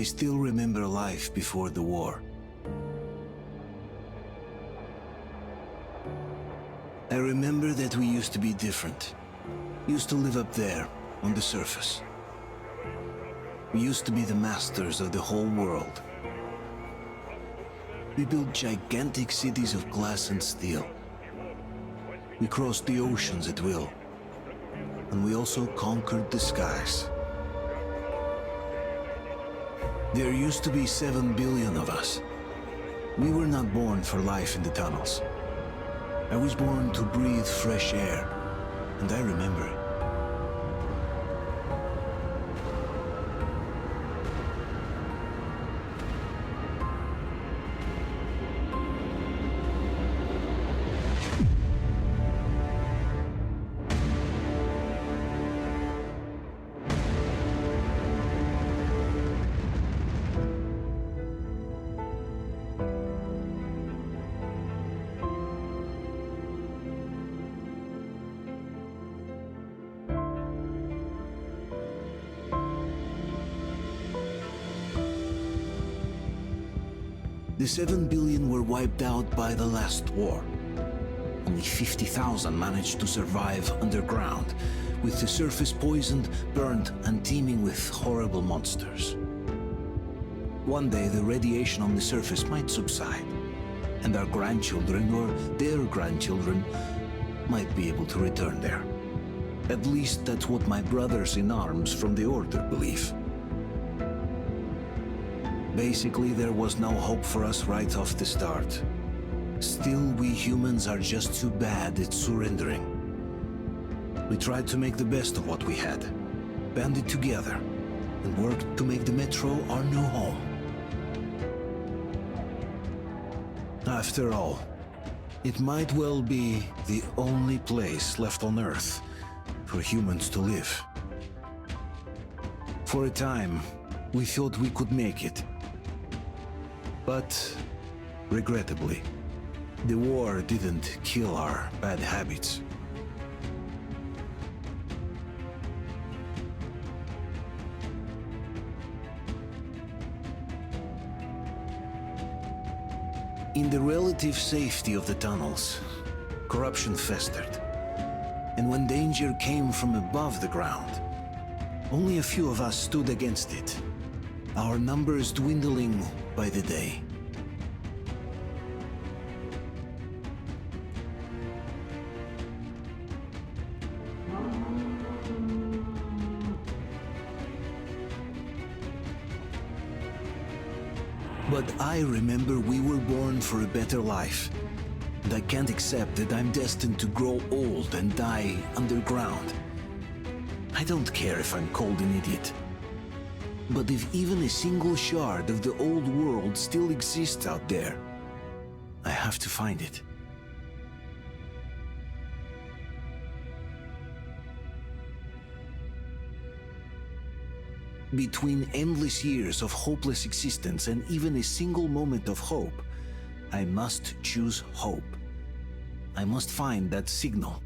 I still remember life before the war. I remember that we used to be different. Used to live up there, on the surface. We used to be the masters of the whole world. We built gigantic cities of glass and steel. We crossed the oceans at will. And we also conquered the skies. There used to be 7 billion of us. We were not born for life in the tunnels. I was born to breathe fresh air, and I remember it. The 7 billion were wiped out by the last war. Only 50,000 managed to survive underground, with the surface poisoned, burned, and teeming with horrible monsters. One day the radiation on the surface might subside, and our grandchildren or their grandchildren might be able to return there. At least that's what my brothers in arms from the Order believe. Basically, there was no hope for us right off the start. Still, we humans are just too bad at surrendering. We tried to make the best of what we had, banded together, and worked to make the Metro our new home. After all, it might well be the only place left on Earth for humans to live. For a time, we thought we could make it. But, regrettably, the war didn't kill our bad habits. In the relative safety of the tunnels, corruption festered. And when danger came from above the ground, only a few of us stood against it, our numbers dwindling by the day. But I remember we were born for a better life, and I can't accept that I'm destined to grow old and die underground. I don't care if I'm called an idiot. But if even a single shard of the old world still exists out there, I have to find it. Between endless years of hopeless existence and even a single moment of hope, I must choose hope. I must find that signal.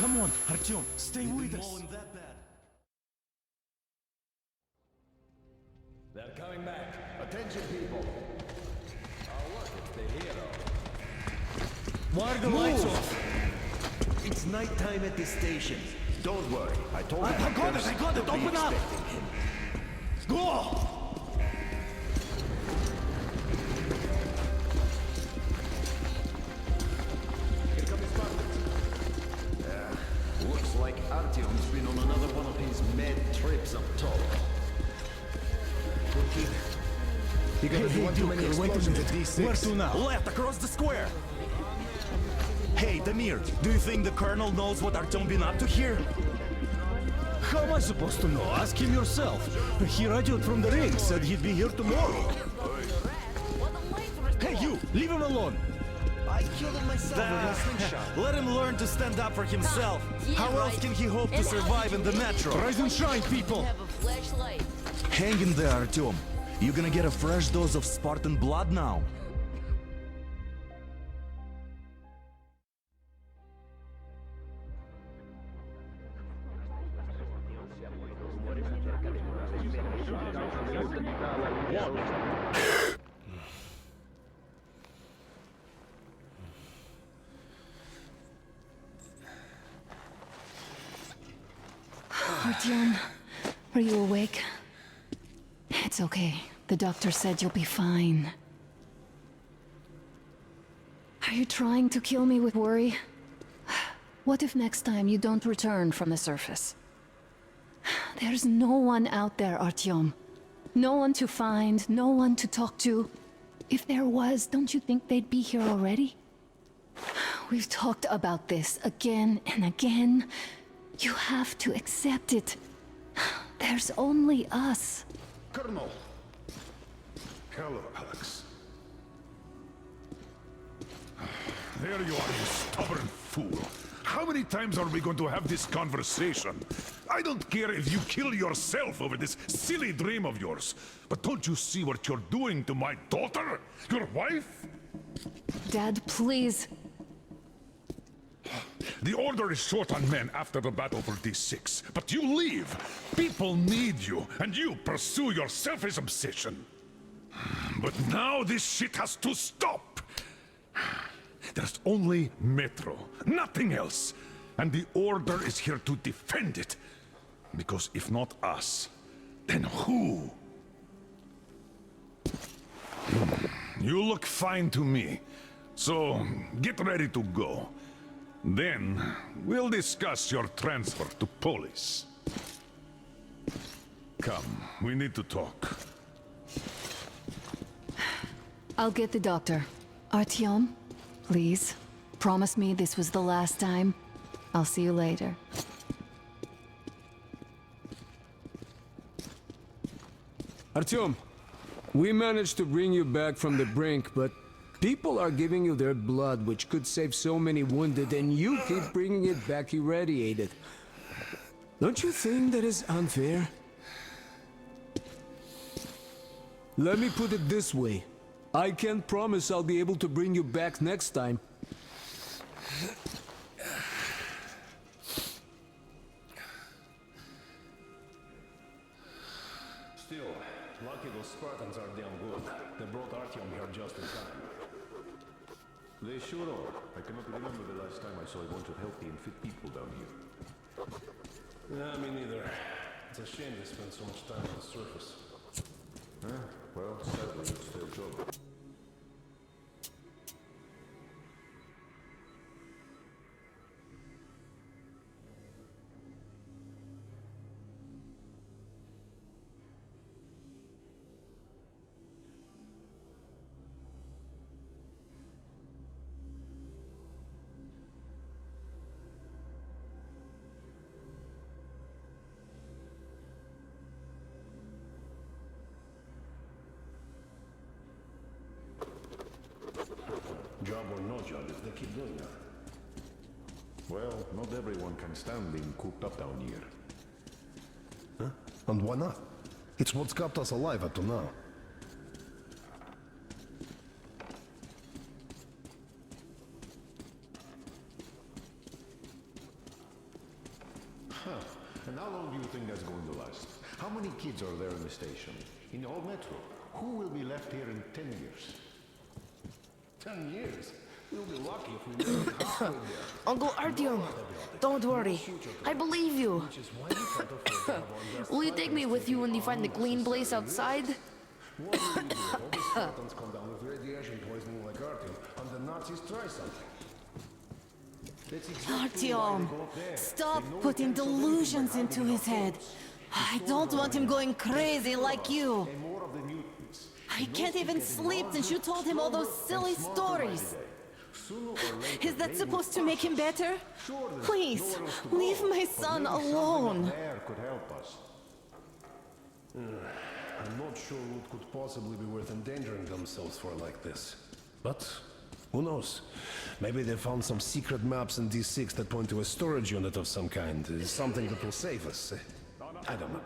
Come on, Artyom, stay with us. They're coming back. Attention, people. Our work is the hero. Why are the lights off? It's nighttime at the station. Don't worry, I told him. I got it, open up! Go! Here come his partners. Looks like Artyom's been on another one of his mad trips up top. You got too many explosions at D6. Where to now? Left, across the square! Hey, Damir, do you think the colonel knows what Artyom been up to here? How am I supposed to know? Ask him yourself. He radioed from the ring, said he'd be here tomorrow. Hey, you! Leave him alone! I killed him myself with a slingshot. Let him learn to stand up for himself. How else can he hope to survive in the metro? Rise and shine, people! Have a flashlight. Hang in there, Artyom. You're gonna get a fresh dose of Spartan blood now. Artyom, are you awake? It's okay. The doctor said you'll be fine. Are you trying to kill me with worry? What if next time you don't return from the surface? There's no one out there, Artyom. No one to find, no one to talk to. If there was, don't you think they'd be here already? We've talked about this again and again. You have to accept it. There's only us. Colonel! Hello, Alex. There you are, you stubborn fool. How many times are we going to have this conversation? I don't care if you kill yourself over this silly dream of yours, but don't you see what you're doing to my daughter? Your wife? Dad, please. The Order is short on men after the battle for D6, but you leave. People need you, and you pursue your selfish obsession. But now this shit has to stop. There's only Metro, nothing else. And the Order is here to defend it. Because if not us, then who? You look fine to me. So, get ready to go. Then, we'll discuss your transfer to Polis. Come, we need to talk. I'll get the doctor. Artyom, please. Promise me this was the last time. I'll see you later. Artyom, we managed to bring you back from the brink, but people are giving you their blood, which could save so many wounded, and you keep bringing it back irradiated. Don't you think that is unfair? Let me put it this way. I can't promise I'll be able to bring you back next time. Still, lucky those Spartans are damn good. They brought Artyom here just in time. They sure are. I cannot remember the last time I saw a bunch of healthy and fit people down here. Yeah, me neither. It's a shame they spend so much time on the surface. Well, sadly, it's their job. Job or no job if they keep doing that. Well, not everyone can stand being cooped up down here. Huh? And why not? It's what's kept us alive up to now. And how long do you think that's going to last? How many kids are there in the station? In the whole metro? Who will be left here in 10 years? 10 years? We'll be lucky if we make it halfway there. Uncle Artyom, don't worry. I believe you. Will you take me with you when you find the clean place outside? What will you do? All the Spartans come down with radiation poisoning like Artyom, and the Nazis try something. Artyom, stop putting delusions into his head. I don't want him going crazy like you. I can't even sleep since you told him all those silly stories. Is that supposed to make him better? Please, leave my son alone. I'm not sure what could possibly be worth endangering themselves for like this. But who knows? Maybe they found some secret maps in D6 that point to a storage unit of some kind. Something that will save us. I don't know.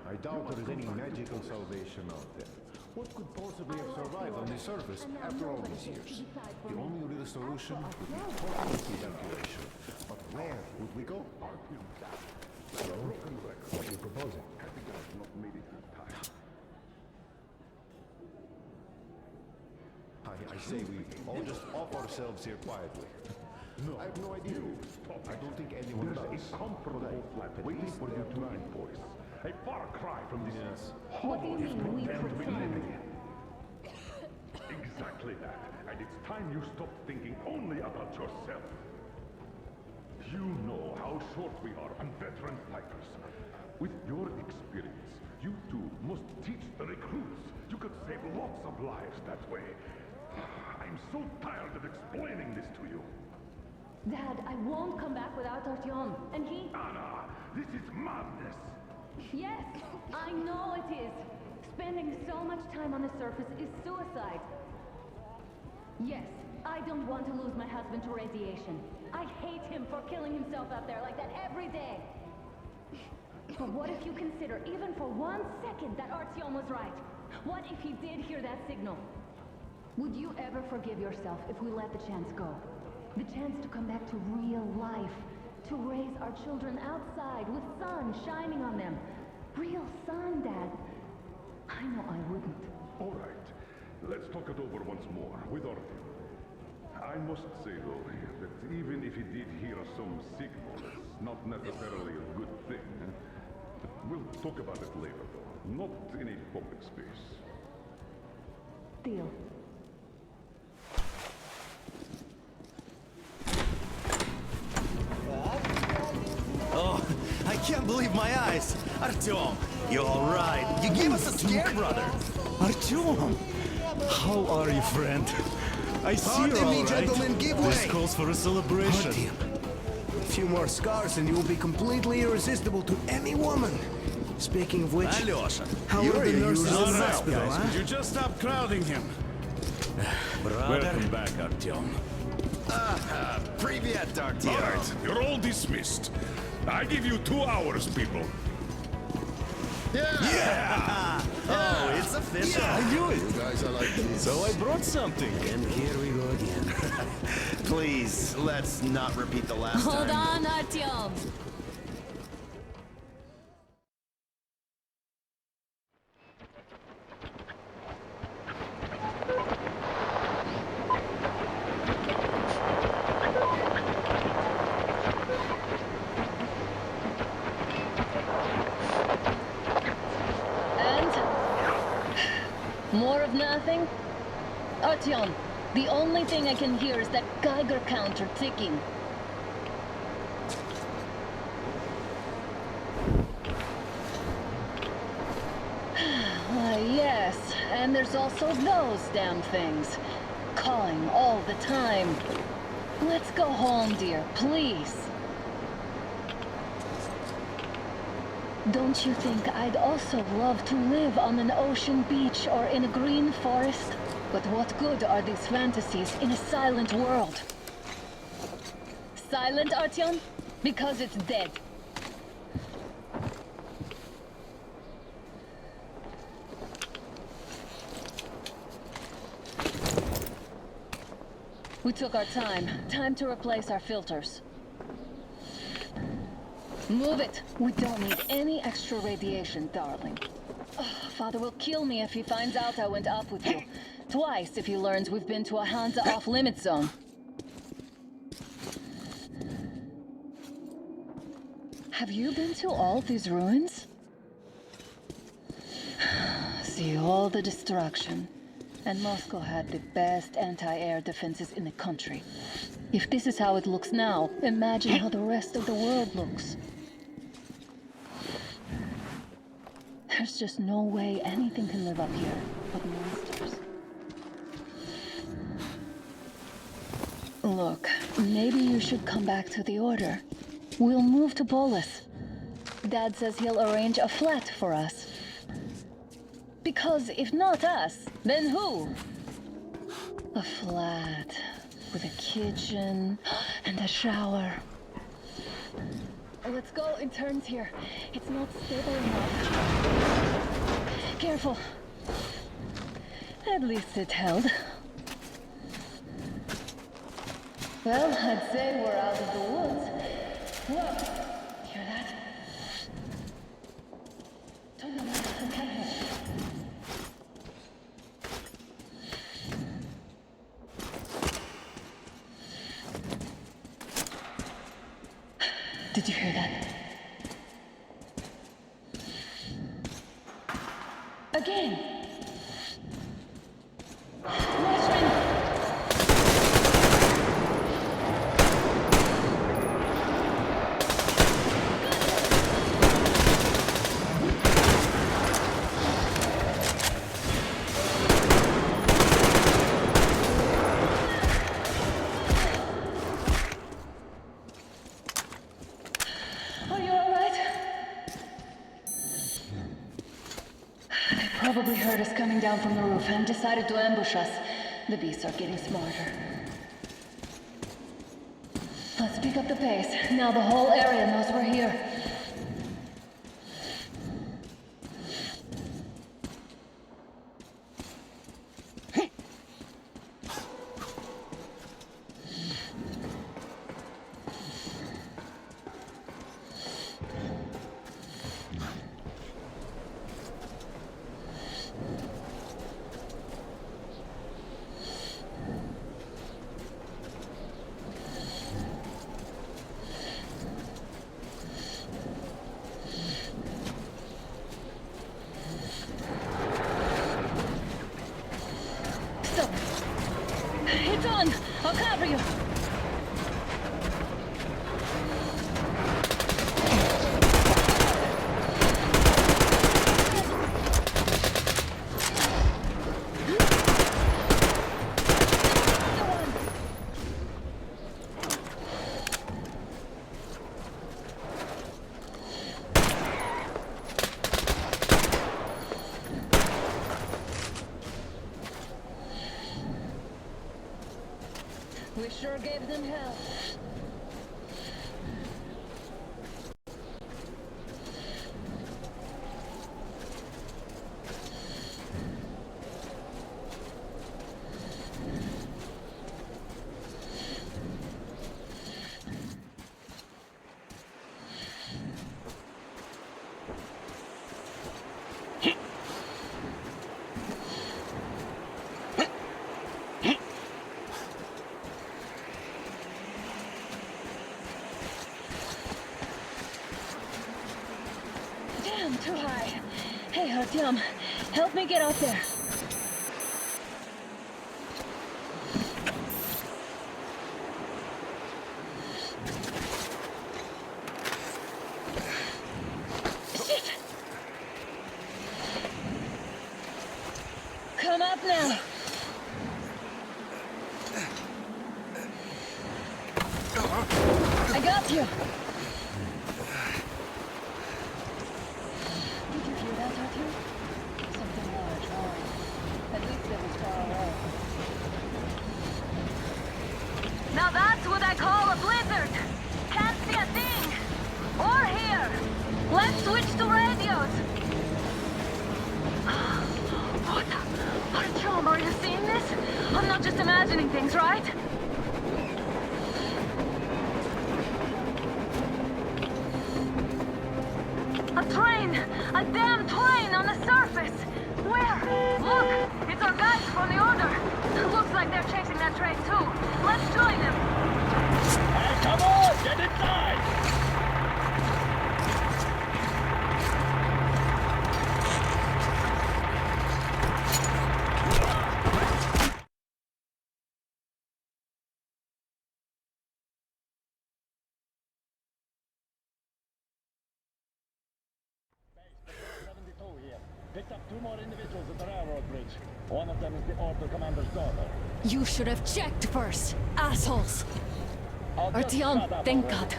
I doubt there is any magical salvation out there. What could possibly have survived on the surface after all these years? The only real solution would be total evacuation. But where would we go? So, what are you proposing? I say we all just off ourselves here quietly. No, I have no idea. I don't think anyone does. There's a comfortable flat waiting for you to invoice. A far cry from this. What do you mean, we pretend? Exactly that. And it's time you stopped thinking only about yourself. You know how short we are on veteran fighters. With your experience, you two must teach the recruits. You could save lots of lives that way. I'm so tired of explaining this to you. Dad, I won't come back without Artyom. And he... Anna, this is madness. Yes, I know it is. Spending so much time on the surface is suicide. Yes, I don't want to lose my husband to radiation. I hate him for killing himself out there like that every day. But what if you consider, even for 1 second, that Artyom was right? What if he did hear that signal? Would you ever forgive yourself if we let the chance go? The chance to come back to real life. To raise our children outside with sun shining on them. Real sun, Dad. I know I wouldn't. All right. Let's talk it over once more with Artyom. I must say, though, that even if he did hear some signal, it's not necessarily a good thing. We'll talk about it later, though. Not in a public space. Deal. Oh, I can't believe my eyes. Artyom, you're all right. You gave us a scare, brother. Artyom! How are you, friend? I see you're Pardon me, all right. gentlemen, give This way. calls for a celebration. A few more scars and you will be completely irresistible to any woman. Speaking of which, Alyosha, how you're are the a nurses user in the now, hospital, guys. huh? Could you just stop crowding him? Welcome back, Artyom. Привет, All Artyom. right, you're all dismissed. I give you 2 hours, people. Oh, it's official. I knew it. You guys are like these. So I brought something. And here we go again. Please, let's not repeat the last Hold time. on, Artyom. More of nothing? Artyom, the only thing I can hear is that Geiger counter ticking. Why, yes, and there's also those damn things. Calling all the time. Let's go home, dear, please. Don't you think I'd also love to live on an ocean beach or in a green forest? But what good are these fantasies in a silent world? Silent, Artyom? Because it's dead. We took our time. Time to replace our filters. Move it. We don't need any extra radiation, darling. Father will kill me if he finds out I went up with you. Twice if he learns we've been to a Hansa off-limit zone. Have you been to all these ruins? See all the destruction. And Moscow had the best anti-air defenses in the country. If this is how it looks now, imagine how the rest of the world looks. There's just no way anything can live up here but monsters. Look, maybe you should come back to the Order. We'll move to Polis. Dad says he'll arrange a flat for us. Because if not us, then who? A flat with a kitchen and a shower. Let's go in turns here. It's not stable enough. Careful. At least it held. Well, I'd say we're out of the woods. Whoa! Hear that? Turn the lights and come here. Did you hear that? Again! Watchmen! Probably heard us coming down from the roof and decided to ambush us. The beasts are getting smarter. Let's pick up the pace. Now the whole area knows we're here. It's on! I'll cover you! We sure gave them hell. Too high. Hey, Artyom, help me get out there. Shit! Come up now. I got you. Something large, roaring. At least it was far away. Now that's what I call a blizzard! Can't see a thing! Or hear! Let's switch to radios! What the? Artyom, are you seeing this? I'm not just imagining things, right? A damn train on the surface! Where? Look! It's our guys from the Order! Looks like they're chasing that train too. Let's join them! Hey, come on! Get inside! Picked up 2 more individuals at the railroad bridge. One of them is the Order commander's daughter. You should have checked first, assholes! Artyom, thank God.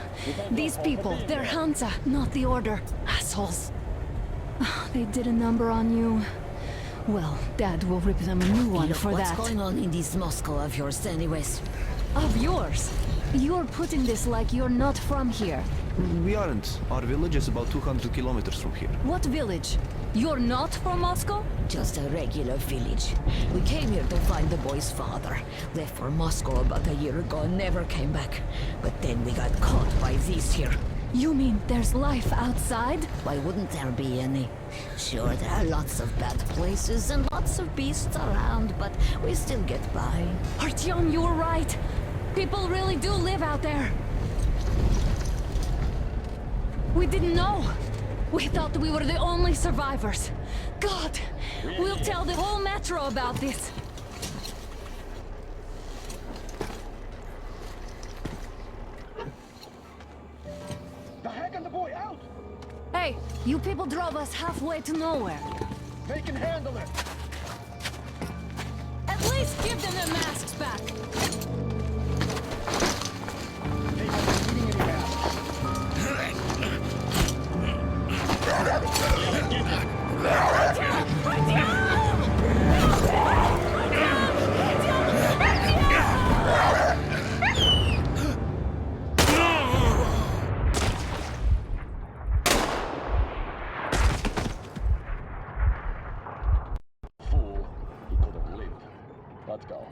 These people, they're Hansa, not the Order. Assholes. They did a number on you. Well, Dad will rip them a new one for that. What's going on in this Moscow of yours anyways? Of yours? You're putting this like you're not from here. We aren't. Our village is about 200 kilometers from here. What village? You're not from Moscow? Just a regular village. We came here to find the boy's father. Left for Moscow about a year ago and never came back. But then we got caught by these here. You mean there's life outside? Why wouldn't there be any? Sure, there are lots of bad places and lots of beasts around, but we still get by. Artyom, you were right. People really do live out there. We didn't know. We thought we were the only survivors. God, we'll tell the whole metro about this. The heck and the boy out! Hey, you people drove us halfway to nowhere. They can handle it! At least give them their masks back. They haven't been eating any masks. Fool, he could have lived. Let's go.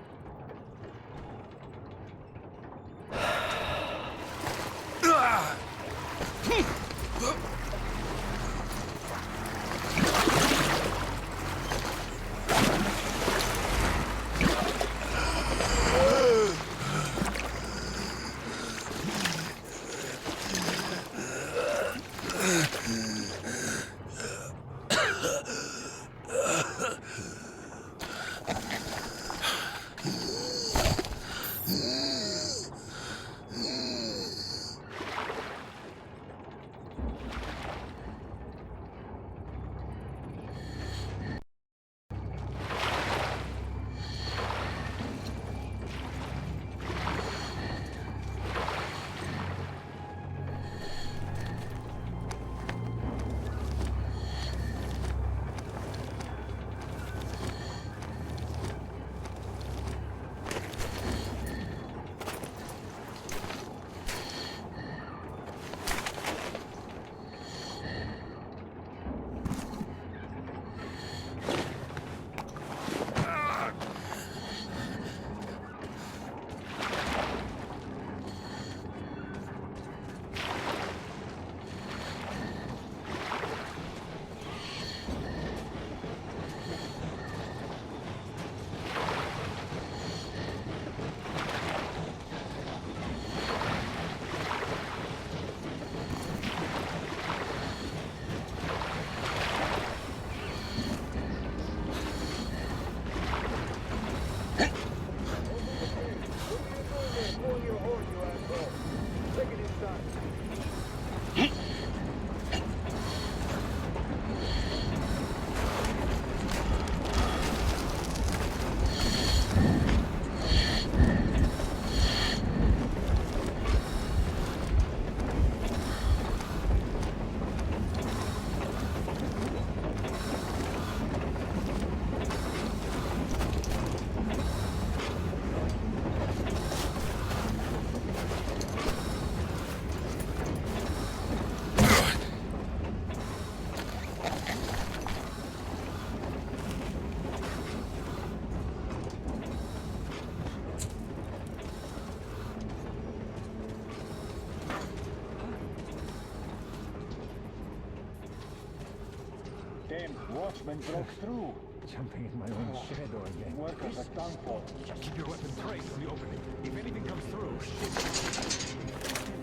Damn watchman broke through. Jumping in my own shadow again. Workers are done for. Just keep your weapon trained on the opening. If anything comes through, shit.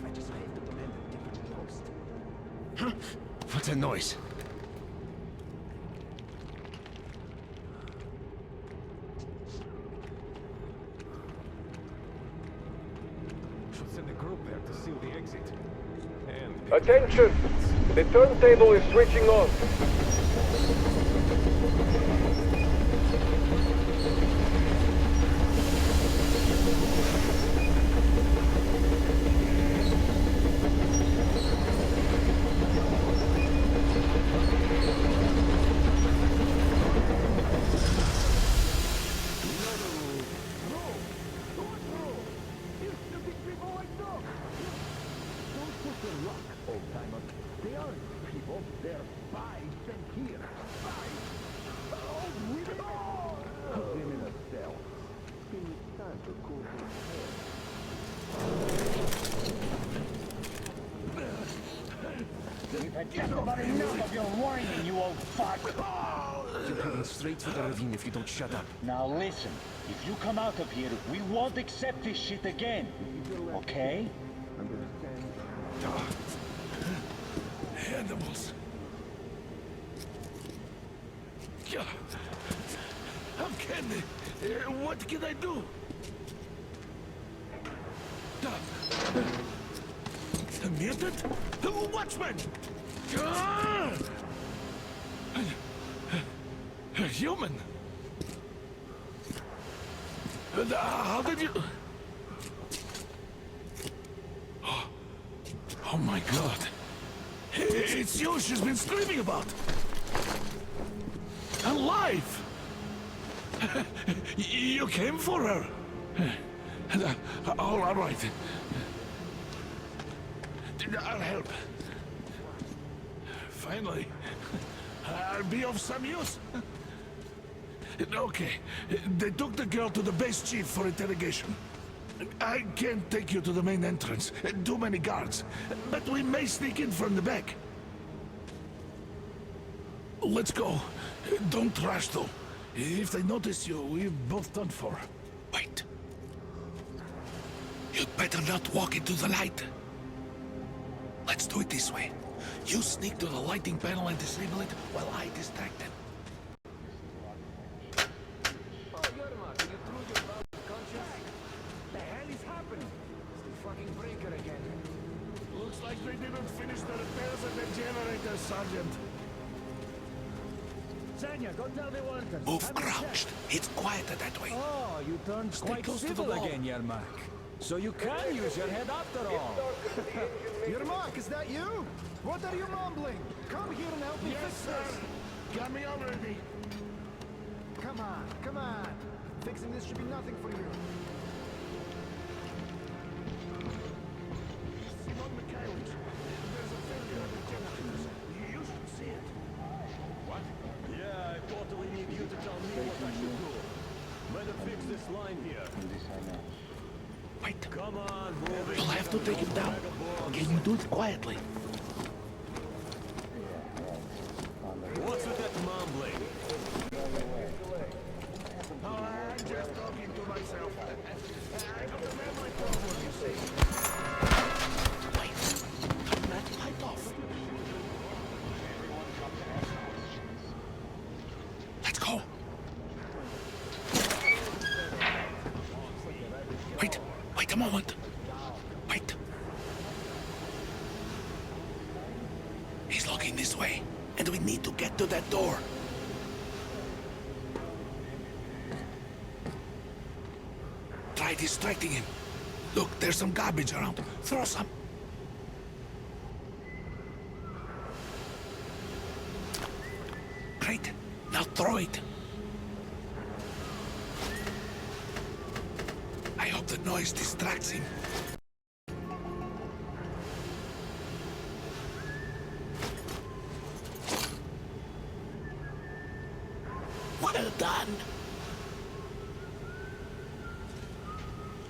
I just have to command a different post. Huh? What's that noise? Should send a group there to seal the exit. And attention! The turntable is switching on. just about enough of your whining, you old fuck! You're heading straight for the ravine if you don't shut up. Now listen, if you come out of here, we won't accept this shit again. Okay? Animals. How can they? What can I do? A mutant? Watchman! A human? How did you... Oh my God. It's you she's been screaming about. Alive! You came for her. All right. I'll help. Finally, I'll be of some use. Okay, they took the girl to the base chief for interrogation. I can't take you to the main entrance. Too many guards. But we may sneak in from the back. Let's go. Don't rush, though. If they notice you, we're both done for. Wait. You'd better not walk into the light. Let's do it this way. You sneak to the lighting panel and disable it while I distract them. Looks like they didn't finish the repairs at the generator, Sergeant. Sanya, go tell the workers. Move crouched. It's quieter that way. Oh, you turned quite close to the civil wall. again, Yermak. So you can use your head after all. Yermak, is that you? What are you mumbling? Come here and help me fix this. Got me already. Come on, come on. Fixing this should be nothing for you. Yeah, I totally need you to tell me what I should do. Better fix this line here. Wait. Come on, move it. You'll have to take him down. Can you do it quietly? What's with that mumbling? I'm just talking to myself. I got a memory problem, you see. Wait. Turn that light off. Let's go. Wait a moment. Wait. He's looking this way, and we need to get to that door. Try distracting him. Look, there's some garbage around. Throw some. Great. Now throw it. I hope the noise distracts him. Well done.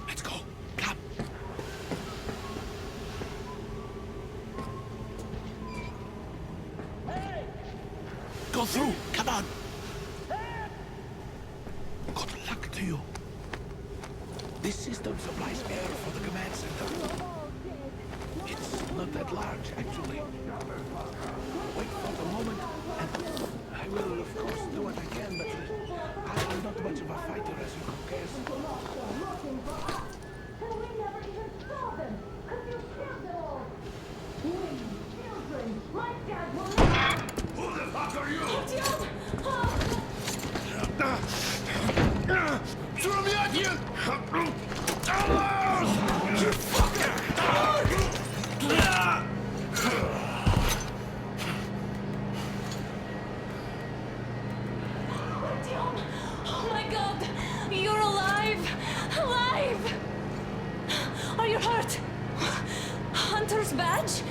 Let's go. Come. Hey! Go through! Come on! Good luck to you. This system supplies air for the command center. It's not that large, actually. Wait for the moment, and I will, of course, do what I can, but I'm not much of a fighter, as you can guess. Who the fuck are you? Throw me at you! You fucker! Oh my god! You're alive! Alive! Are you hurt? Hunter's badge?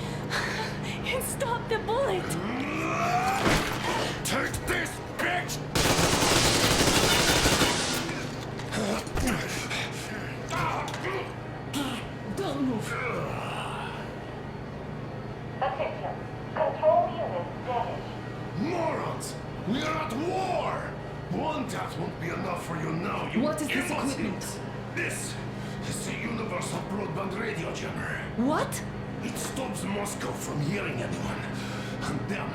It stopped the bullet! Take this, bitch! Don't move. Attention. Control unit damaged. Morons! We are at war! One death won't be enough for you now, you What is this imbeciles. equipment? This is the Universal Broadband Radio Jammer. What? It stops Moscow from hearing anyone, and them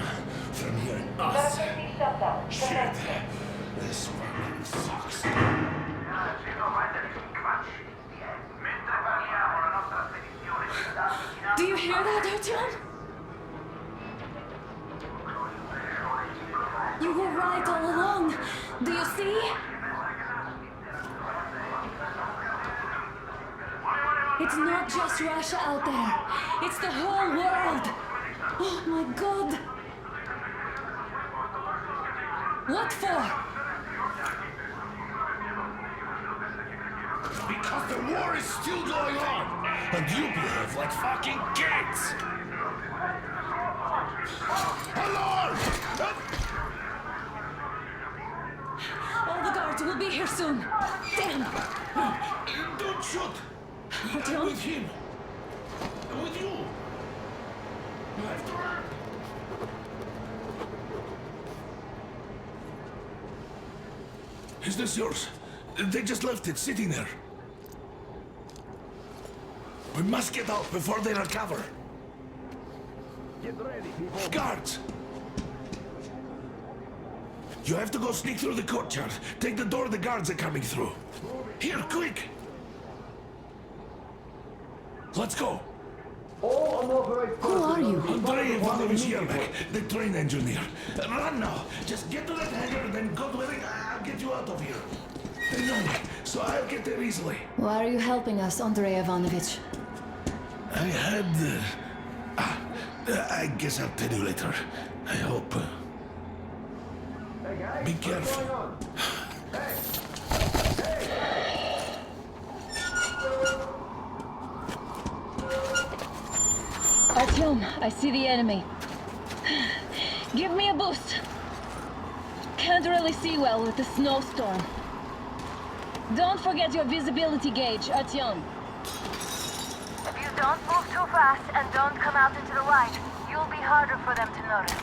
from hearing us. Emergency shutdown. Shit. This fucking sucks. Do you hear that, Artyom? You were right all along. Do you see? It's not just Russia out there. It's the whole world. Oh my god. What for? Because the war is still going on, and you behave like fucking kids! Alarm! All the guards will be here soon. Damn. Don't shoot! Artyom? I'm with him. I'm with you. You have to run. Is this yours? They just left it sitting there. We must get out before they recover. Get ready, people. Guards! You have to go sneak through the courtyard. Take the door the guards are coming through. Here, quick! Let's go! All unauthorized Who are you? Andrei Ivanovich Yermak, the train engineer. Run now! Just get to that hangar and then go to it. I'll get you out of here. They know me, so I'll get there easily. Why are you helping us, Andrei Ivanovich? I had... I guess I'll tell you later. I hope. Hey guys, Be what's careful. going on? Hey! Artyom, I see the enemy. Give me a boost. Can't really see well with the snowstorm. Don't forget your visibility gauge, Artyom. If you don't move too fast and don't come out into the light, you'll be harder for them to notice.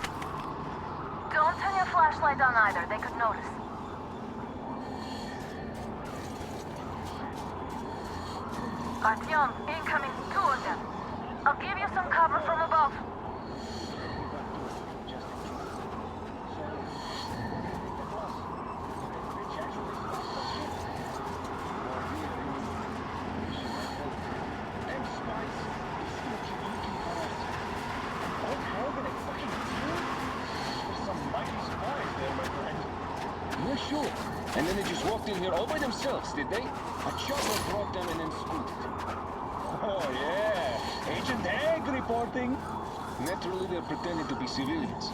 Don't turn your flashlight on either, they could notice. Artyom, incoming, 2 of them. I'll give you some cover from above. Yeah, sure. And then they just walked in here all by themselves, did they? A chopper brought them and then scooted. Oh, yeah. Agent Egg reporting. Naturally, they're pretending to be civilians.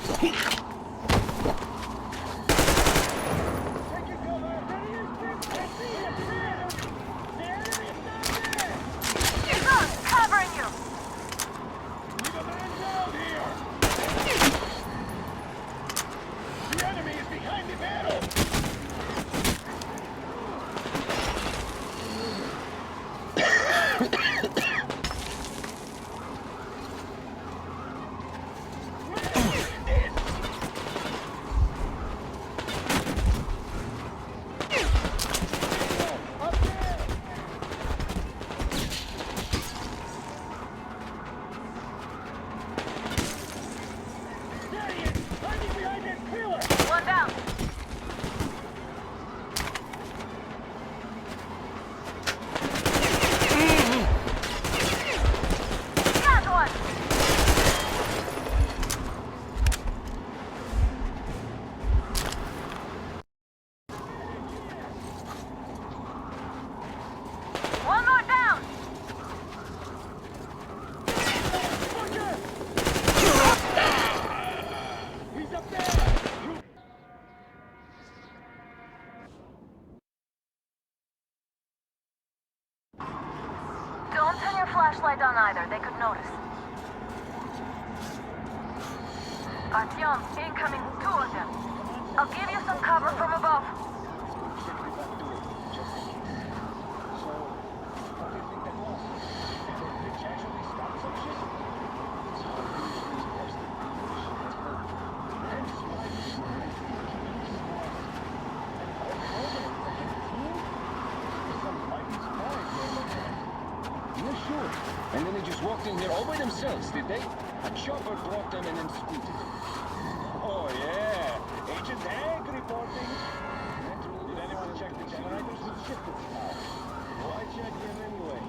He's on, covering you! Leave a man down here! The enemy is behind the battle! notice. Artyom, incoming, 2 of them. I'll give you some cover from above. And then they just walked in here all by themselves, did they? A chopper brought them and then scooted. Oh, yeah. Agent Hank reporting. Did anyone check the generators? Why check them anyway?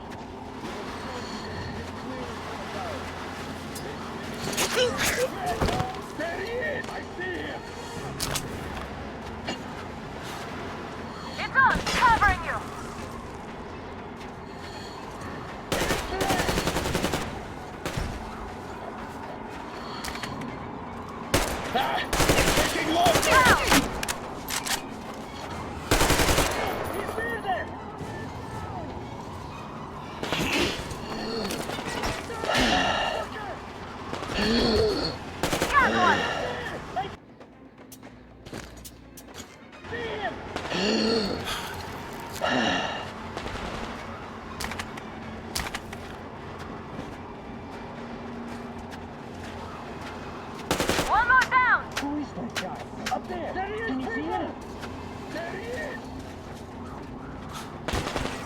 There he is! I see him! It's on! Covering you! One more down! Who is that guy? Up there! There he is! Can you see him? There he is!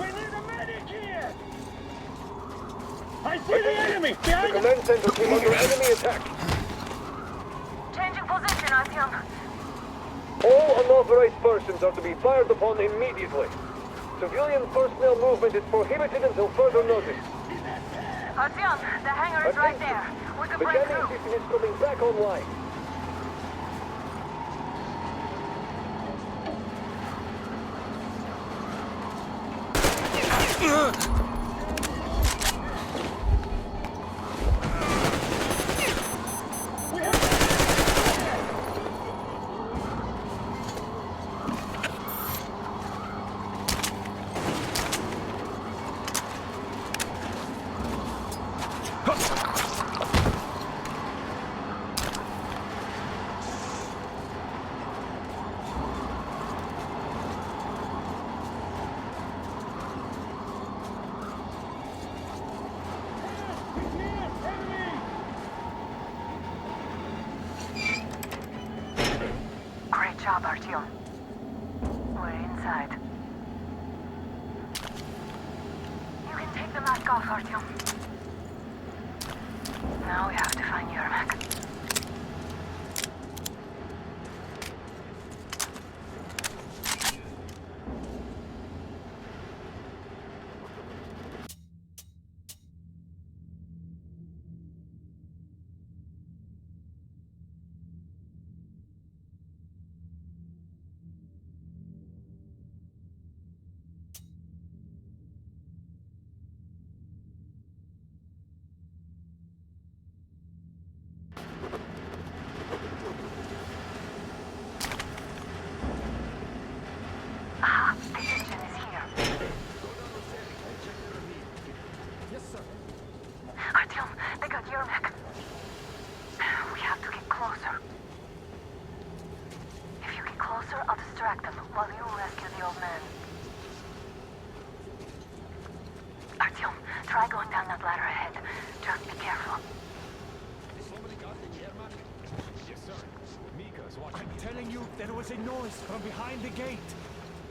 We need a medic here! I see the enemy! Behind The command center came under enemy attack. Changing position, Artyom. All unauthorized persons are to be fired upon immediately. Civilian personnel movement is prohibited until further notice. Artyom, the hangar is right there. We can The break jamming through. system is coming back online. Great job, Artyom. We're inside. You can take the mask off, Artyom. Now we have to find Yermak. Ah, the engine is here. Yes, sir. Artyom, they got Yermak. We have to get closer. If you get closer, I'll distract them while you rescue the old man. Artyom, try going down that ladder ahead. Just be careful. Somebody got the Yermak? Yes, sir. Mika's watching. I'm telling you, there was a noise from behind the gate.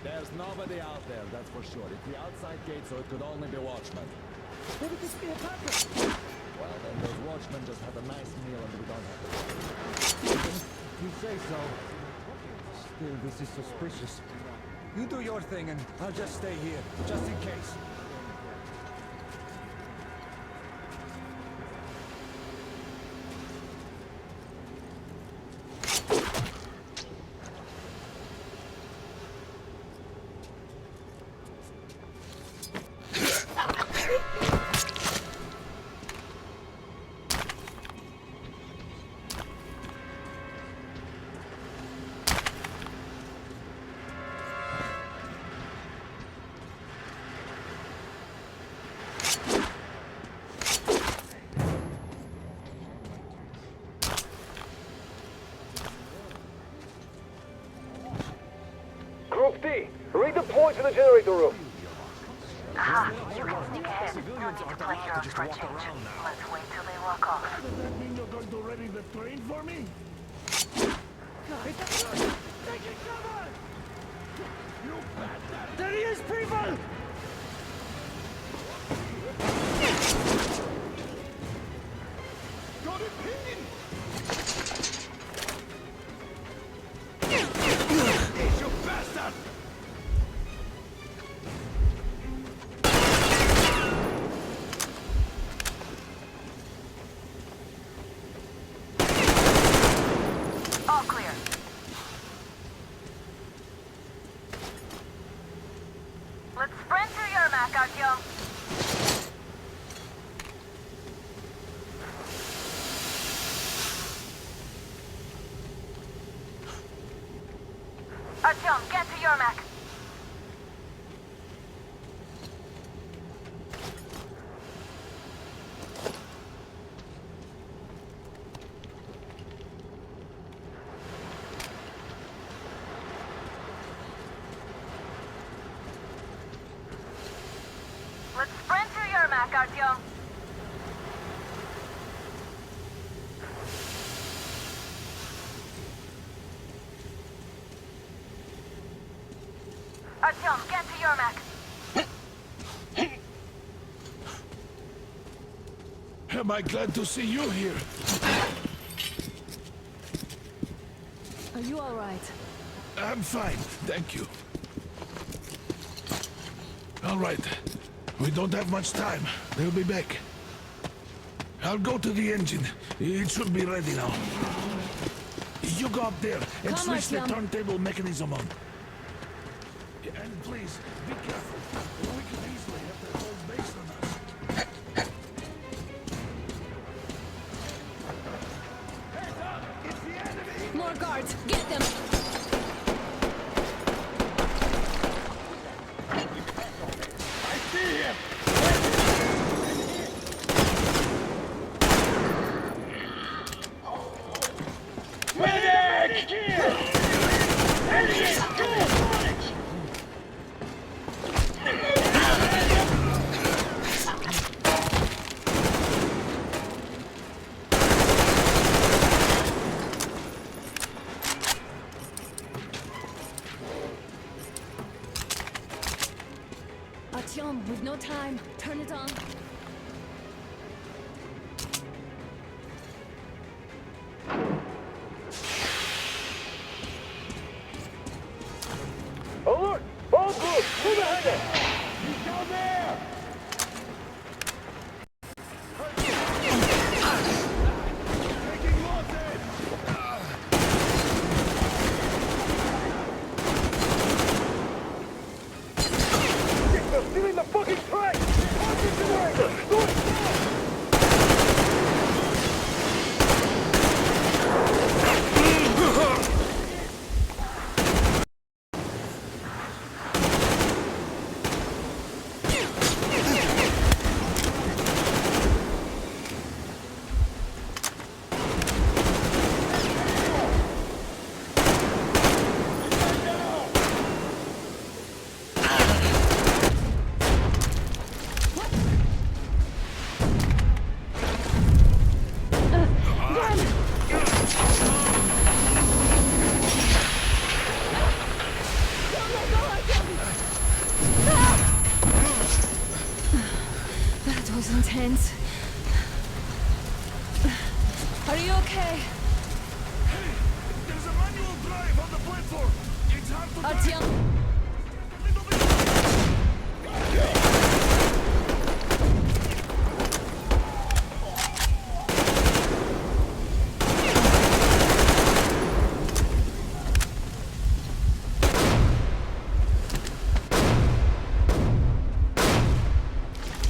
There's nobody out there, that's for sure. It's the outside gate, so it could only be watchmen. Who would this be attacking? Well, then those watchmen just had a nice meal and we don't have to. You say so. Still, this is suspicious. You do your thing and I'll just stay here, just in case. boys in the generator room. Aha, you can sneak ahead. No need to play heroes for a change. Let's wait till they walk off. Does that mean you're going to ready the train for me? Taking cover! You bastard! There he is, people! Got it pinned! You bastard! All clear. Let's sprint through your Mac, Artyom. Artyom, get to your Mac. Let's sprint through your Mac, Artyom. Artyom, get to your Mac. Am I glad to see you here? Are you all right? I'm fine, thank you. All right. We don't have much time. They'll be back. I'll go to the engine. It should be ready now. You go up there and Come, switch the Artyom. turntable mechanism on. And please, be careful. We could easily have their whole base on us. More guards! Get them! I see him! Medic! Enemy! Artyom, we've no time. Turn it on. Alert! All groups, move behind us! He's down there! Taking losses! They're stealing the fucking train! Park the generator! Do it now! That was intense. Are you okay? There's a manual drive on the platform. It's hard to drive. Artyom!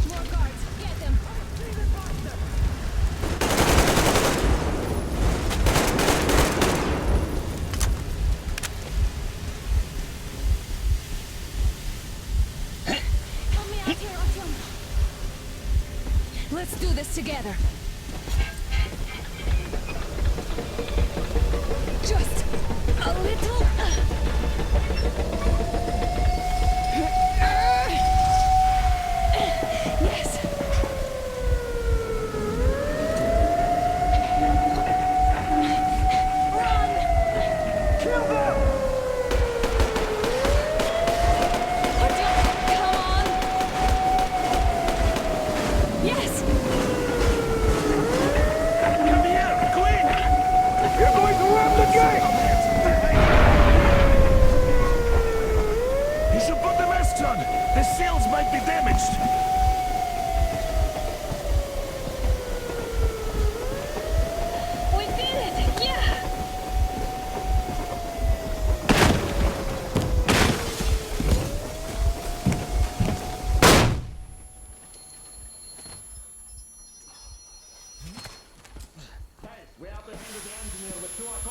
More guards! Get them! Help me out here, Artyom! Let's do this together. Just a little.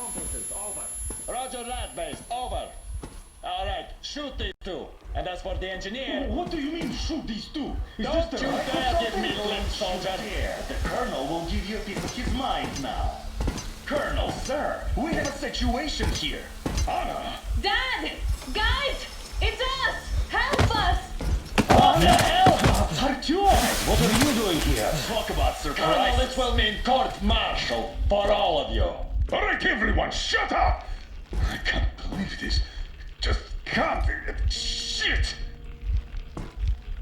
accomplices, over. Roger that, base, over. Alright, shoot these two. And as for the engineer... What do you mean, shoot these two? Is Don't this the you rifle dare give company? me lip, soldier. Here, the Colonel will give you a piece of his mind now. Colonel, sir, we have a situation here. Anna! Dad! Guys! It's us! Help us! What the hell? Artyom! What are you doing here? Talk about surprise. Colonel, this will mean court-martial for all of you. All right, everyone, shut up! I can't believe this. Just can't. Shit!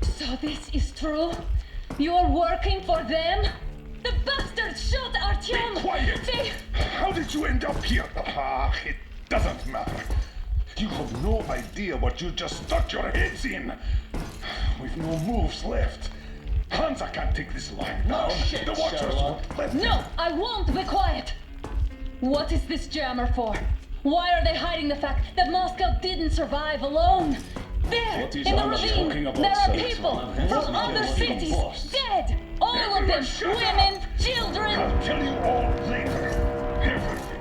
So this is true? You're working for them? The bastards shot Artyom! Be quiet! They... How did you end up here? Ah, it doesn't matter. You have no idea what you just stuck your heads in. We've no moves left. Hansa can't take this lying down. shit, The Watchers Sherlock. won't let No, I won't be quiet! What is this jammer for? Why are they hiding the fact that Moscow didn't survive alone? There, What is in the Anna talking ravine, about, there are sir? people What from is other it? cities, GeForce? dead! All of them, Everyone shut women, up. children! I'll tell you all later. Everything.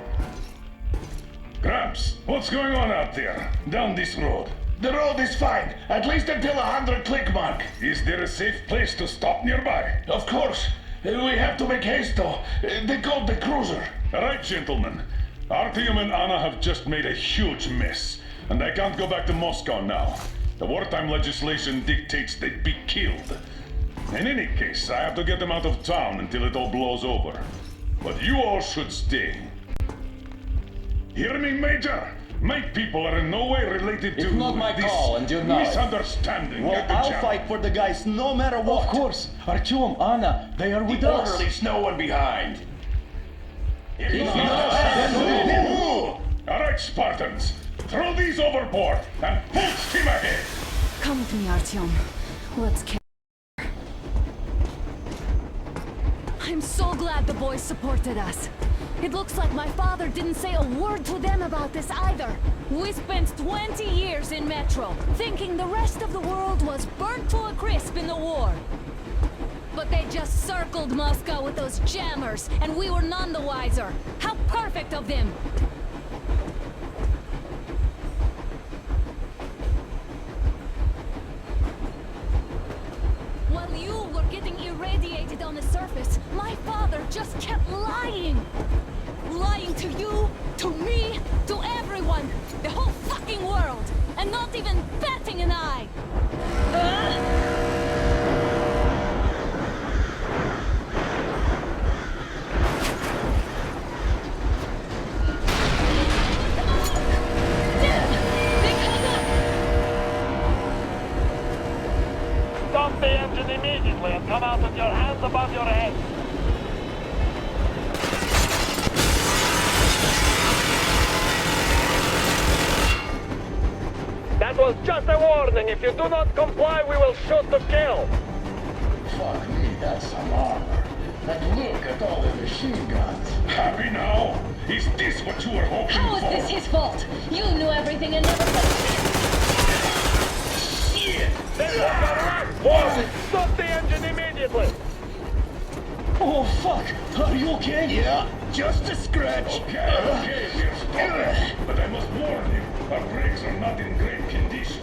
Gramps, what's going on out there? Down this road? The road is fine, at least until 100 click mark. Is there a safe place to stop nearby? Of course. We have to make haste though. They called the cruiser. All right, gentlemen. Artyom and Anna have just made a huge mess, and I can't go back to Moscow now. The wartime legislation dictates they be killed. In any case, I have to get them out of town until it all blows over. But you all should stay. Hear me, Major? My people are in no way related to It's not my this call, and you know it. misunderstanding. Well, at the I'll channel. fight for the guys no matter what. Of course. Artyom, Anna, they are with us. Orderlies, no one behind. All right, Spartans. Throw these overboard and full steam ahead. Come with me, Artyom. Let's carry. I'm so glad the boys supported us. It looks like my father didn't say a word to them about this either. We spent 20 years in Metro, thinking the rest of the world was burnt to a crisp in the war. But they just circled Moscow with those jammers, and we were none the wiser. How perfect of them! While you were getting irradiated on the surface, my father just kept lying. Lying to you, to me, to everyone, the whole fucking world, and not even batting an eye. Stop the engine immediately and come out with your hands above your head. That was just a warning. If you do not comply, we will shoot to kill. Fuck me, that's some armor. And look at all the machine guns. Happy now? Is this what you were hoping How is for? this his fault? You knew everything and never said Shit! This is the last warning. Stop the engine immediately. Oh, fuck! Are you okay? Yeah, just a scratch. Okay, we're stopping. But I must warn you, our brakes are not in great condition.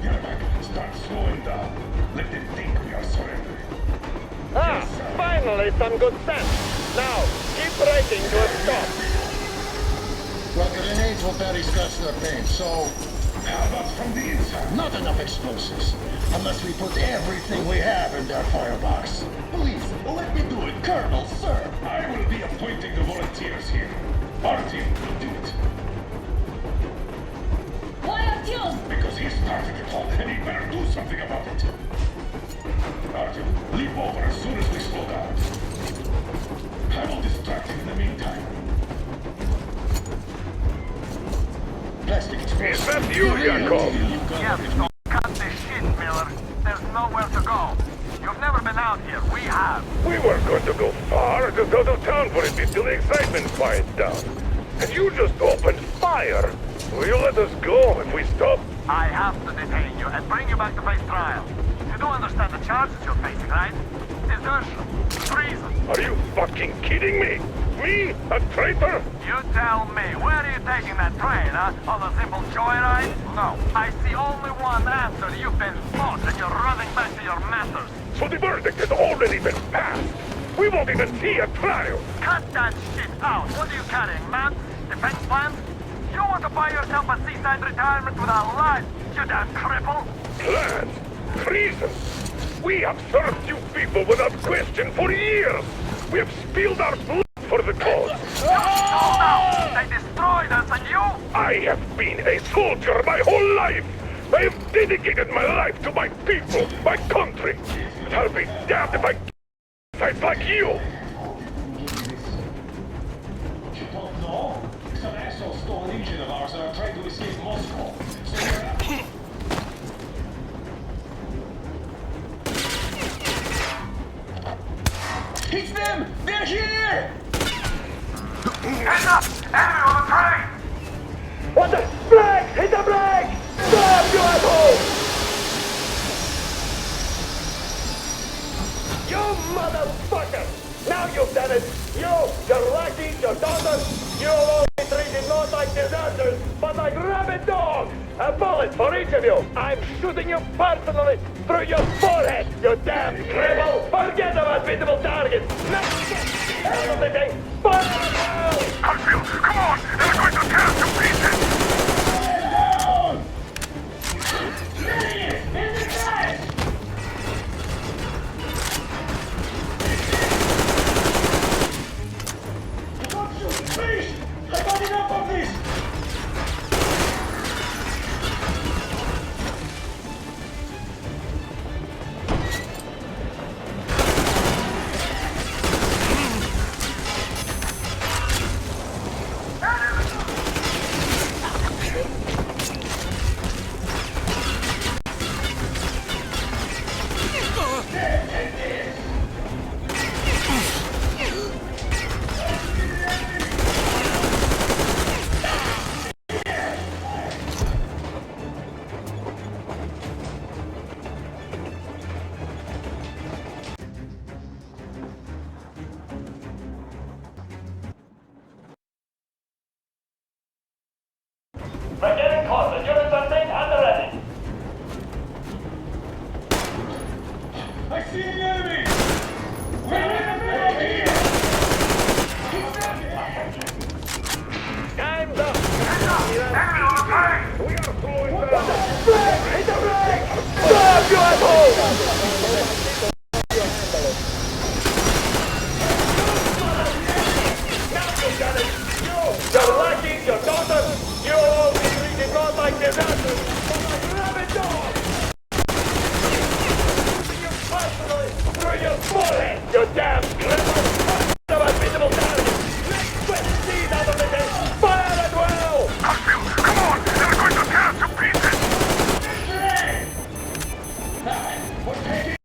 Get back, start slowing down. Let them think we are surrendering. Finally some good sense. Now, keep braking to a stop. Well, grenades will barely scratch their paint, so... How about from the inside? Not enough explosives. Unless we put everything we have in their firebox. Please, let me do it, Colonel, sir. I will be appointing the volunteers here. Our team will do it. Why Artyom? Because he started it all, and he better do something about it. Artyom, leap over as soon as we slow down. I will distract him in the meantime. Plastic explosives. Is that you, Yakov? Yes, so cut this shit, Miller. There's nowhere to go. You've never been out here. We have. We weren't going to go far, just out of town for a bit till the excitement quiets down. And you just opened fire. Will you let us go if we stop? I have to detain you and bring you back to face trial. You do understand the charges you're facing, right? Desertion, treason. Are you fucking kidding me? Me? A traitor? You tell me, where are you taking that train, huh? On a simple joyride? No, I see only one answer. You've been bought and you're running back to your masters. So the verdict has already been passed. We won't even see a trial. Cut that shit out. What are you carrying, man? Defense plans? You want to buy yourself a seaside retirement without life, you damn cripple? Plans? Treason? We have served you people without question for years. We have spilled our blood for the cause. No! They destroyed us and you? I have been a soldier my whole life. I have dedicated my life to my people, my country. And I'll be damned if I fight like you. You don't know? Some asshole stole an engine of ours and are trying to escape Moscow. So we're... It's them! They're here! Hands up! Enemy on the train! What the? Black! Hit the black! Stop, you asshole! You motherfucker! Now you've done it! Your lackeys, your daughters, you'll all be treated not like deserters, but like rabid dogs! A bullet for each of you! I'm shooting you personally through your forehead, you damn cripple! Forget about visible targets! Out of the thing! Fire now! Harfield, come on! They're going to tear us to pieces! Down! There in the trash! Don't shoot, please! I've had enough of this! We're getting closer. Units are safe and ready. I see the enemy! We're in the middle here! Time's up! Enemy on the train! We are slowing What down! the? Black! Hit the black! Stop, you asshole! Your lackeys, your daughters, you'll all be treated not like disasters, but like rabid dogs! You personally through your forehead, you damn cripple! About visible targets! Next west seas out of the day! Fire at will! Harfield, come on! They're going to tear us to pieces! We're taking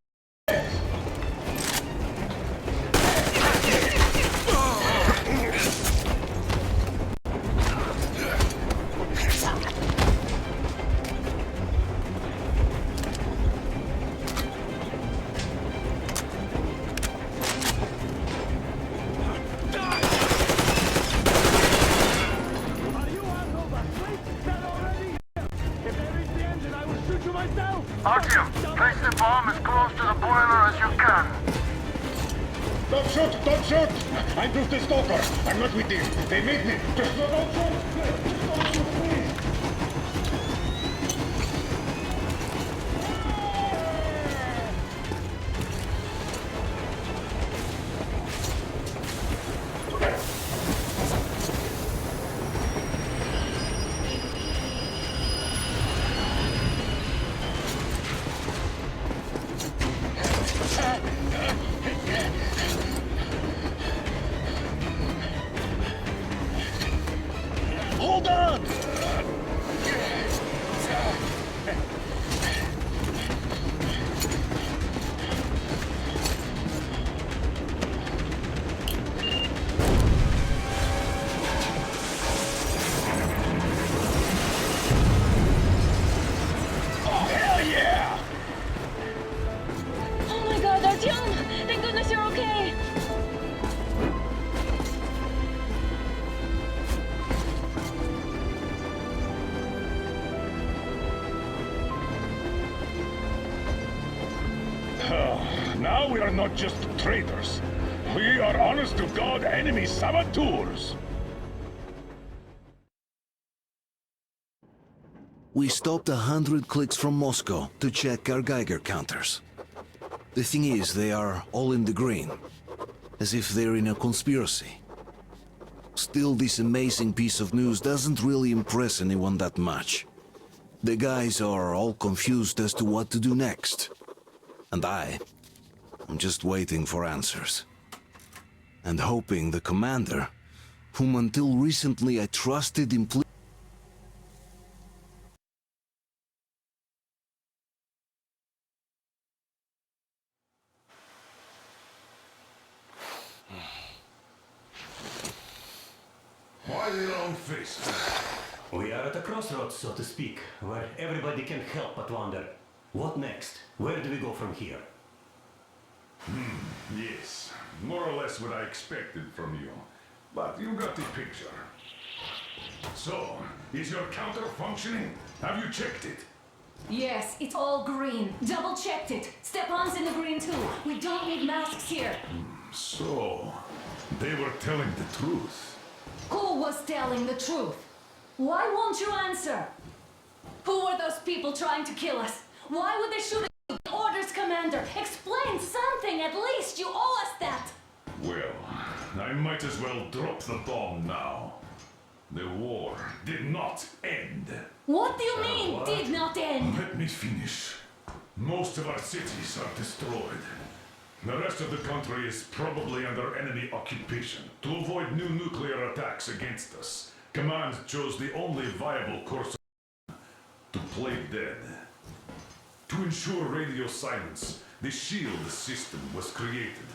Artyom, place the bomb as close to the boiler as you can. Don't shoot! Don't shoot! I'm just a stalker. I'm not with you. They made me. Just don't shoot! Just don't shoot, please! Hold on! Oh, hell yeah! Oh my god, Artyom! Thank goodness you're okay! we are not just traitors. We are honest-to-God enemy saboteurs. We stopped 100 clicks from Moscow to check our Geiger counters. The thing is, they are all in the green, as if they're in a conspiracy. Still, this amazing piece of news doesn't really impress anyone that much. The guys are all confused as to what to do next. And I'm just waiting for answers. And hoping the commander, whom until recently I trusted implicitly, Why the long face? We are at a crossroads, so to speak, where everybody can't help but wonder, what next? Where do we go from here? Yes, more or less what I expected from you. But you got the picture. So, is your counter functioning? Have you checked it? Yes, it's all green. Double checked it. Stepan's in the green too. We don't need masks here. So, they were telling the truth. Who was telling the truth? Why won't you answer? Who were those people trying to kill us? Why would they shoot at you? Orders, Commander! Explain something at least! You owe us that! Well, I might as well drop the bomb now. The war did not end. What do you mean, did not end? Let me finish. Most of our cities are destroyed. The rest of the country is probably under enemy occupation. To avoid new nuclear attacks against us, Command chose the only viable course to play dead. To ensure radio silence, the SHIELD system was created.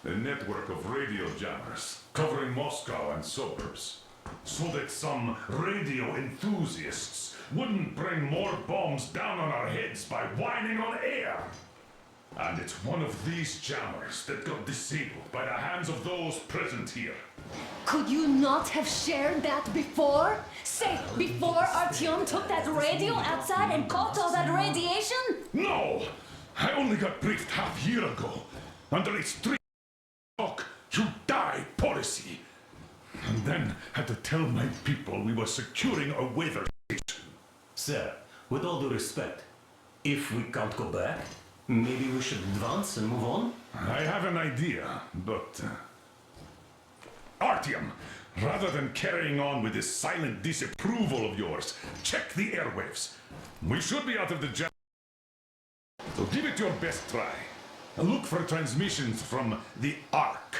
A network of radio jammers covering Moscow and suburbs. So that some radio enthusiasts wouldn't bring more bombs down on our heads by whining on air. And it's one of these jammers that got disabled by the hands of those present here. Could you not have shared that before? Say, before Artyom took that radio outside and caught all that radiation? No! I only got briefed half year ago. Under its strict you die policy. And then had to tell my people we were securing a weather station. Sir, with all due respect, if we can't go back, maybe we should advance and move on? I have an idea, but... Artyom, rather than carrying on with this silent disapproval of yours, check the airwaves. We should be out of the jam. So give it your best try. Look for transmissions from the Ark.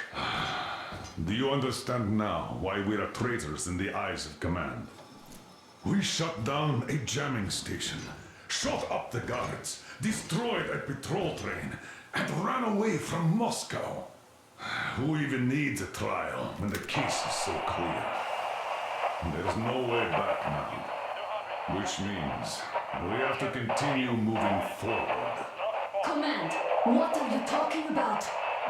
Do you understand now why we're traitors in the eyes of Command? We shut down a jamming station, shot up the guards, destroyed a patrol train, and ran away from Moscow. Who even needs a trial when the case is so clear? There's no way back now. Which means we have to continue moving forward. Command, what are you talking about?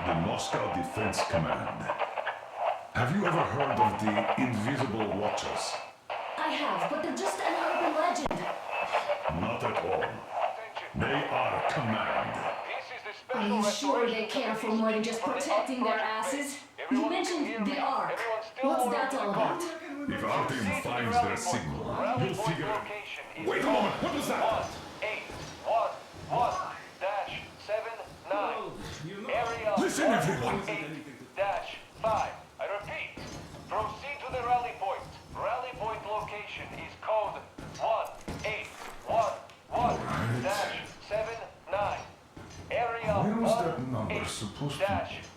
The Moscow Defense Command. Have you ever heard of the Invisible Watchers? I have, but they're just an urban legend. Not at all. They are Command. Are you sure they care for more than just protecting their asses? You mentioned the Ark. What's that all about? If Artyom finds their signal, you'll figure it. Wait a moment, what was that? 811-79. Area Listen, everyone! 8-5. I repeat, proceed to the rally point. Rally point location is code 1811-79. Area Where was that number supposed to be?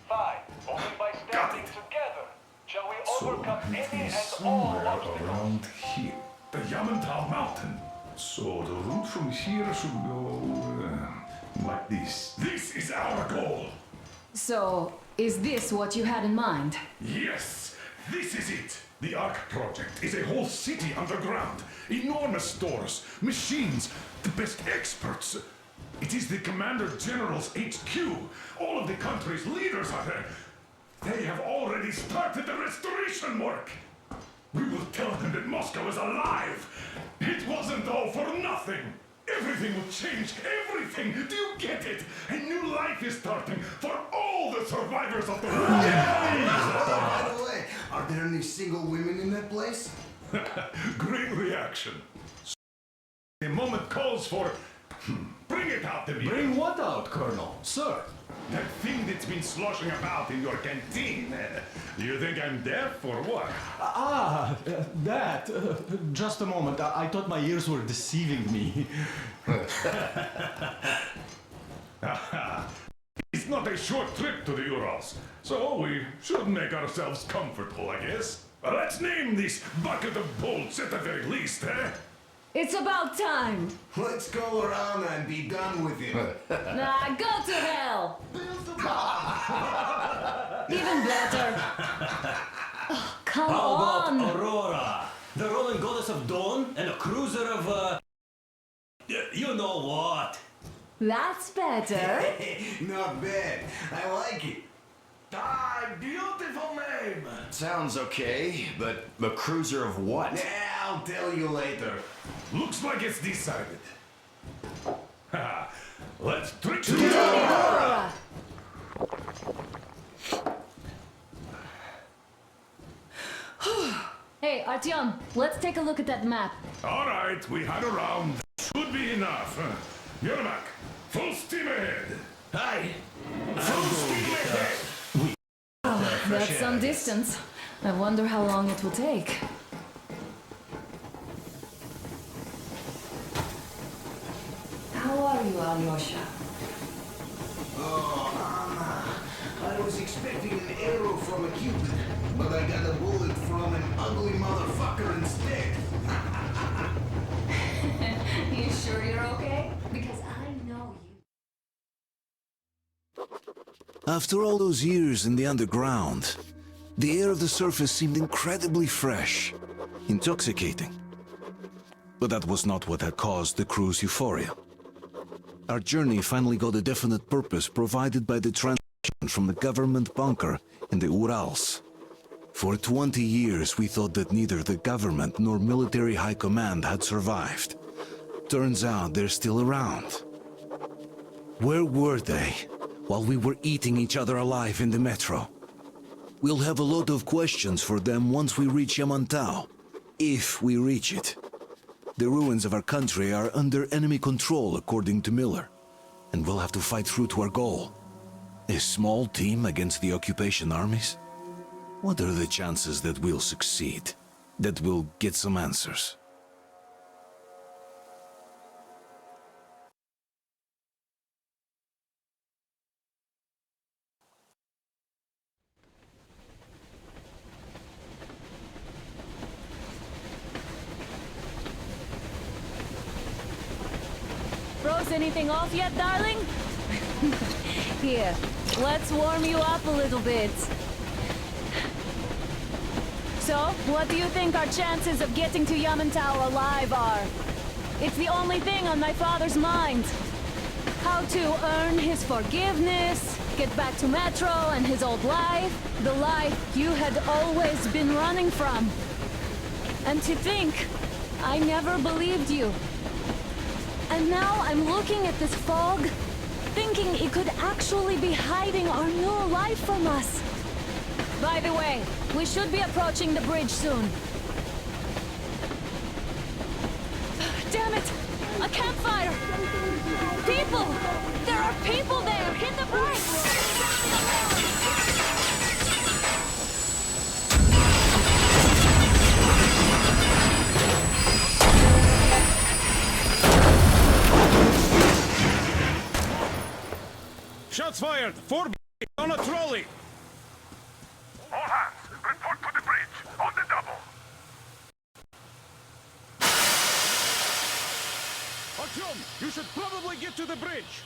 5. Only by standing together shall we overcome any It is and all somewhere obstacles. around here. The Yamantau Mountain. So the route from here should go like this. This is our goal. So, is this what you had in mind? Yes, this is it. The Ark project is a whole city underground. Enormous stores, machines, the best experts. It is the Commander General's HQ. All of the country's leaders are there. They have already started the restoration work. We will tell them that Moscow is alive. It wasn't all for nothing. Everything will change. Everything. Do you get it? A new life is starting for all the survivors of the war. By the way, are there any single women in that place? Great reaction. The moment calls for... Bring it out to me. Bring what out, Colonel? Sir? That thing that's been sloshing about in your canteen. You think I'm deaf or what? That. Just a moment. I thought my ears were deceiving me. It's not a short trip to the Urals, so we should make ourselves comfortable, I guess. Let's name this bucket of bolts at the very least, eh? It's about time. Let's go around and be done with it. Nah, go to hell. Even better. Oh, come How on. about Aurora? The rolling goddess of dawn and a cruiser of, you know what? That's better. Not bad. I like it. Ah, beautiful name. Sounds okay, but the cruiser of what? Yeah, I'll tell you later. Looks like it's decided. Let's trick to Aurora. Hey, Artyom, let's take a look at that map. All right, we had a round. Should be enough. Yermak, full steam ahead. Hi. Full steam ahead. That's some distance. I wonder how long it will take. How are you, Alyosha? Oh, Anna. I was expecting an arrow from a Cupid, but I got a bullet from an ugly motherfucker instead. You sure you're okay? Because I know you. After all those years in the underground, the air of the surface seemed incredibly fresh, intoxicating. But that was not what had caused the crew's euphoria. Our journey finally got a definite purpose provided by the transition from the government bunker in the Urals. For 20 years we thought that neither the government nor military high command had survived. Turns out they're still around. Where were they while we were eating each other alive in the metro? We'll have a lot of questions for them once we reach Yamantau, if we reach it. The ruins of our country are under enemy control, according to Miller, and we'll have to fight through to our goal. A small team against the occupation armies? What are the chances that we'll succeed? That we'll get some answers? Froze anything off yet, darling? Here, let's warm you up a little bit. So, what do you think our chances of getting to Yamantau alive are? It's the only thing on my father's mind. How to earn his forgiveness, get back to Metro and his old life, the life you had always been running from. And to think, I never believed you. And now I'm looking at this fog, thinking it could actually be hiding our new life from us. By the way, we should be approaching the bridge soon. Damn it! A campfire! People! There are people there! Hit the brakes! Shots fired! 4 on a trolley! All hands, report to the bridge, on the double. Artyom, you should probably get to the bridge!